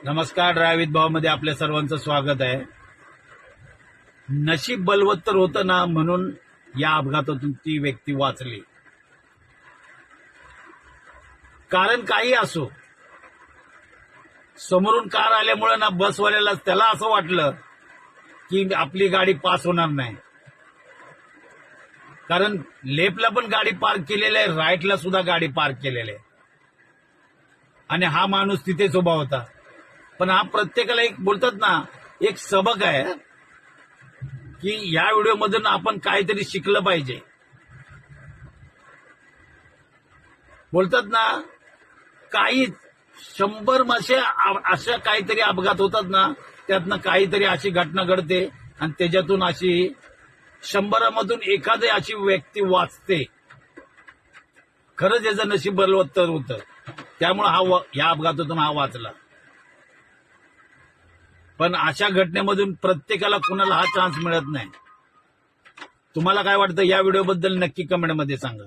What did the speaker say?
नमस्कार. ड्रायव्हित भावामध्ये आपल्या सर्वांचं स्वागत आहे. नशीब बलवत्तर होतं ना, म्हणून या अपघातातून ती व्यक्ती वाचली. कारण काही असो, समोरून कार आल्यामुळे ना बसवाल्याला त्याला असं वाटलं की आपली गाडी पास होणार नाही. कारण लेफ्टला पण गाडी पार्क केलेली आहे, राईटला सुद्धा गाडी पार्क केलेली आहे आणि हा माणूस तिथेच उभा होता. पण हा प्रत्येकाला एक बोलतात ना, एक सबक आहे की या व्हिडिओमधून आपण काहीतरी शिकलं पाहिजे. बोलतात ना, काही 100 अशा काहीतरी अपघात होतात ना, त्यातनं काहीतरी अशी घटना घडते आणि त्याच्यातून अशी 100 मधून एखादी अशी व्यक्ती वाचते. खरंच याचं नशीब बलवत्तर होतं, त्यामुळे या अपघातातून हा वाचला. पण अशा घटनेमधून प्रत्येकाला कुणाला हा चान्स मिळत नाही. तुम्हाला काय वाटतं या व्हिडिओबद्दल नक्की कमेंटमध्ये सांगा.